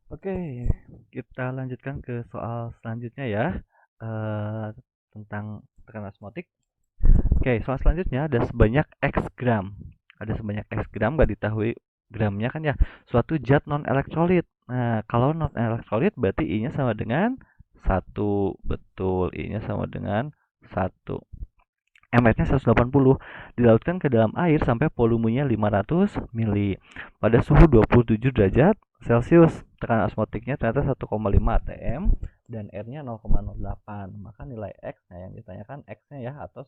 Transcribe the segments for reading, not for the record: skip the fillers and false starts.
Oke, kita lanjutkan ke soal selanjutnya ya, eee, tentang tekanan osmotik. Oke, soal selanjutnya ada sebanyak X gram. Ada sebanyak X gram, nggak diketahui gramnya kan ya, suatu zat non-elektrolit. Nah, kalau non-elektrolit berarti I-nya sama dengan 1. Betul, I-nya sama dengan 1. mR-nya 180 dilautkan ke dalam air sampai volumenya 500 mili. Pada suhu 27 derajat Celcius, tekanan osmotiknya ternyata 1,5 atm dan R-nya 0,08. Maka nilai X, nah yang ditanyakan X-nya ya, atau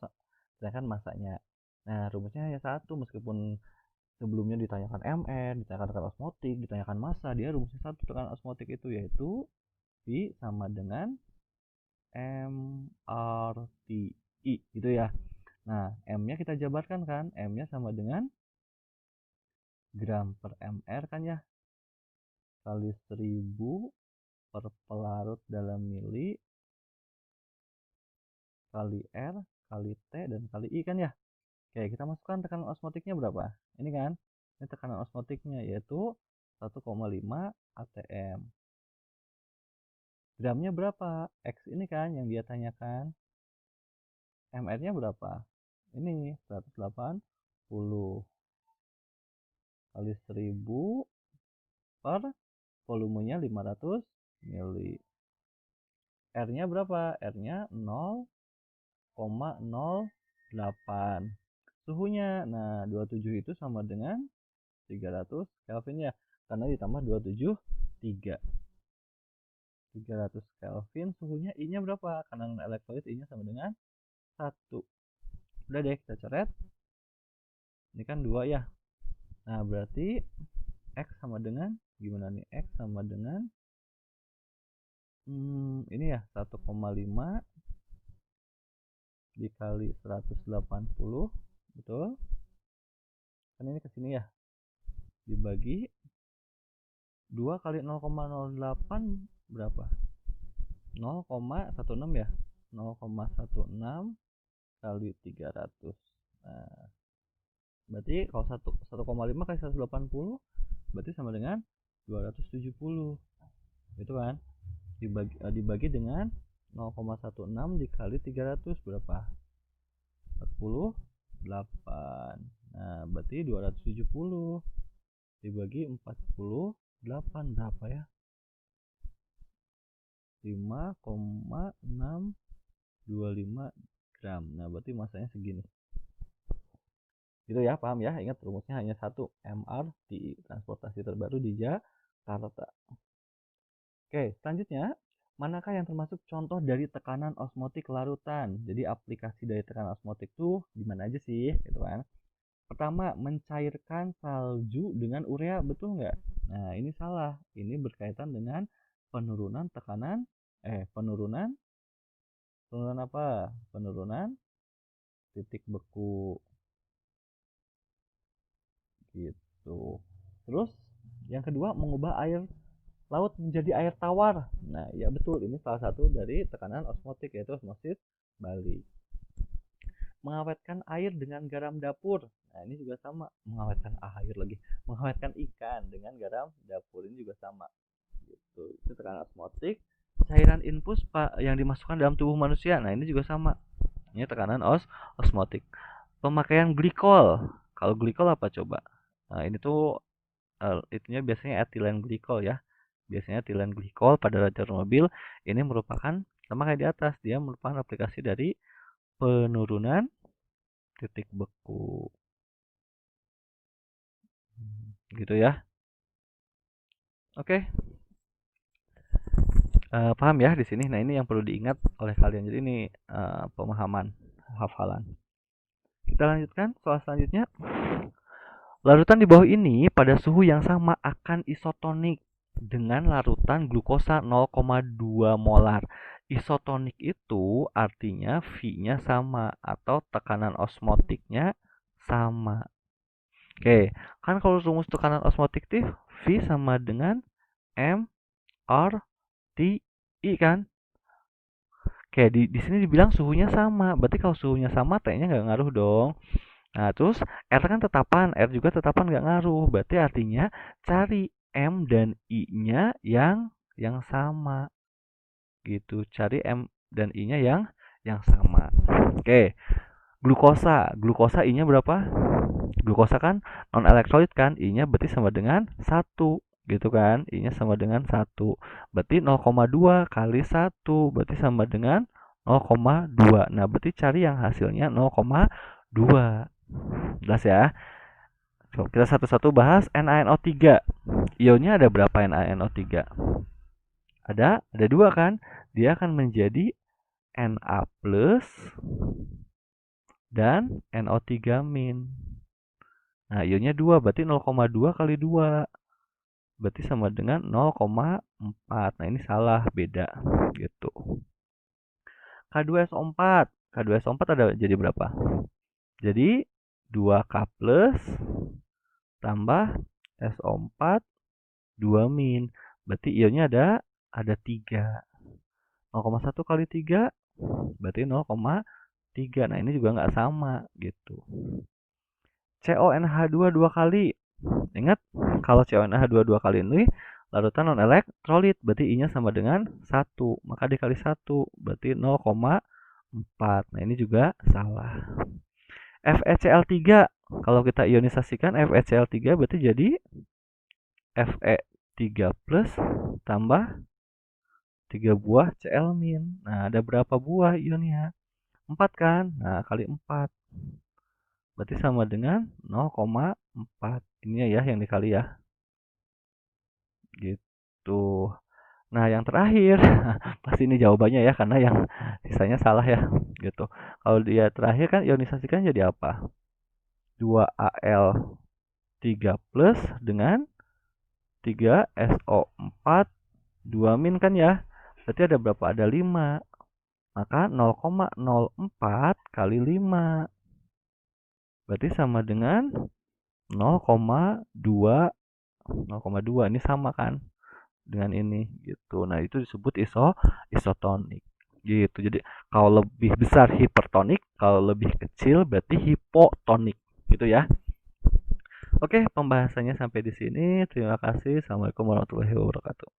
ditanyakan masanya. Nah, rumusnya hanya satu, meskipun sebelumnya ditanyakan mR, ditanyakan tekanan osmotik, ditanyakan massa, dia rumusnya satu tekanan osmotik itu, yaitu V sama dengan mRTI gitu ya. Nah, M-nya kita jabarkan kan, M-nya sama dengan gram per mR kan ya, kali 1000 per pelarut dalam mili, kali R, kali T, dan kali I kan ya. Oke, kita masukkan tekanan osmotiknya berapa? Ini kan, ini tekanan osmotiknya yaitu 1,5 atm. Gramnya berapa? X ini kan yang dia tanyakan. mR-nya berapa? Ini 180 kali 1000 per volumenya 500 mili. R-nya berapa? R-nya 0,08. Suhunya, nah 27 itu sama dengan 300 Kelvin ya, karena ditambah 27, 300 Kelvin. Suhunya I-nya berapa? Karena elektrolit I-nya sama dengan 1. Udah deh, kita coret. Ini kan 2 ya. Nah, berarti X sama dengan, gimana nih? X sama dengan ini ya, 1,5 dikali 180, betul? Kan ini ke sini ya. Dibagi 2 kali 0,08 berapa? 0,16 ya. 0,16 kali 300. Nah, berarti kalau 1,5 kali 180 berarti sama dengan 270. Itu kan? Dibagi dengan 0,16 dikali 300 berapa? 48. Nah, berarti 270 dibagi 48 berapa ya? 5,625 gram. Nah, berarti masanya segini. Gitu ya, paham ya? Ingat rumusnya hanya satu, MRTI, transportasi terbaru di Jakarta. Oke, selanjutnya, manakah yang termasuk contoh dari tekanan osmotik larutan? Jadi aplikasi dari tekanan osmotik tuh gimana aja sih, gitu kan? Pertama, mencairkan salju dengan urea, betul nggak? Nah, ini salah. Ini berkaitan dengan penurunan tekanan, penurunan apa? Penurunan titik beku gitu. Terus yang kedua, mengubah air laut menjadi air tawar. Nah, ya betul, ini salah satu dari tekanan osmotik, yaitu osmosis balik. Mengawetkan air dengan garam dapur. Nah, ini juga sama, mengawetkan air lagi. Mengawetkan ikan dengan garam dapur, ini juga sama. Gitu. Itu tekanan osmotik. Cairan infus yang dimasukkan dalam tubuh manusia. Nah, ini juga sama. Ini tekanan osmotik. Pemakaian glikol. Kalau glikol apa coba? Nah, ini tuh itunya biasanya etilen glikol ya. Biasanya etilen glikol pada radiator mobil ini merupakan sama kayak di atas, dia merupakan aplikasi dari penurunan titik beku. Gitu ya. Oke. Paham ya di sini. Nah, ini yang perlu diingat oleh kalian. Jadi ini pemahaman, hafalan. Kita lanjutkan soal selanjutnya. Larutan di bawah ini pada suhu yang sama akan isotonik dengan larutan glukosa 0,2 molar. Isotonik itu artinya V-nya sama atau tekanan osmotiknya sama. Oke, kan kalau rumus tekanan osmotik itu V sama dengan M R T I kan? Oke, di sini dibilang suhunya sama. Berarti kalau suhunya sama, T-nya nggak ngaruh dong. Nah, terus R kan tetapan, R juga tetapan nggak ngaruh. Berarti artinya cari M dan I-nya yang sama gitu. Cari M dan I-nya yang sama. Oke. Glukosa I-nya berapa? Glukosa kan non elektrolit kan, I-nya berarti sama dengan 1 gitu kan. I-nya sama dengan 1. Berarti 0,2 kali 1 berarti sama dengan 0,2. Nah, berarti cari yang hasilnya 0,2. Jelas ya? So, kita satu-satu bahas NaNO3. Ionnya ada berapa NaNO3? Ada 2 kan? Dia akan menjadi Na plus dan NO3 min. Nah, ionnya 2 berarti 0,2 kali 2 berarti sama dengan 0,4. Nah, ini salah, beda gitu. K2SO4. K2SO4 ada jadi berapa? Jadi 2K plus tambah SO4 2 min. Berarti ionnya ada 3. 0,1 kali 3 berarti 0,3. Nah, ini juga nggak sama gitu. CONH2 2 kali. Ingat, kalau CONH2 2 kali ini larutan non elektrolit, berarti I-nya sama dengan 1. Maka dikali 1 berarti 0,4. Nah, ini juga salah. FeCl3. Kalau kita ionisasikan FeCl3 berarti jadi Fe3 plus tambah 3 buah Cl min. Nah, ada berapa buah ionnya? 4 kan? Nah, kali 4. Berarti sama dengan 0,4. Ini ya yang dikali ya. Gitu. Nah, yang terakhir, pasti ini jawabannya ya, karena yang sisanya salah ya. Gitu. Kalau dia terakhir kan ionisasikan jadi apa? 2Al3 plus dengan 3SO4 2 min kan ya. Berarti ada berapa? Ada 5. Maka 0,04 kali 5. Berarti sama dengan 0,2. 0,2 ini sama kan dengan ini gitu. Nah, itu disebut isotonik gitu. Jadi kalau lebih besar hipertonik, kalau lebih kecil berarti hipotonik gitu ya. Oke, pembahasannya sampai di sini. Terima kasih. Assalamualaikum warahmatullahi wabarakatuh.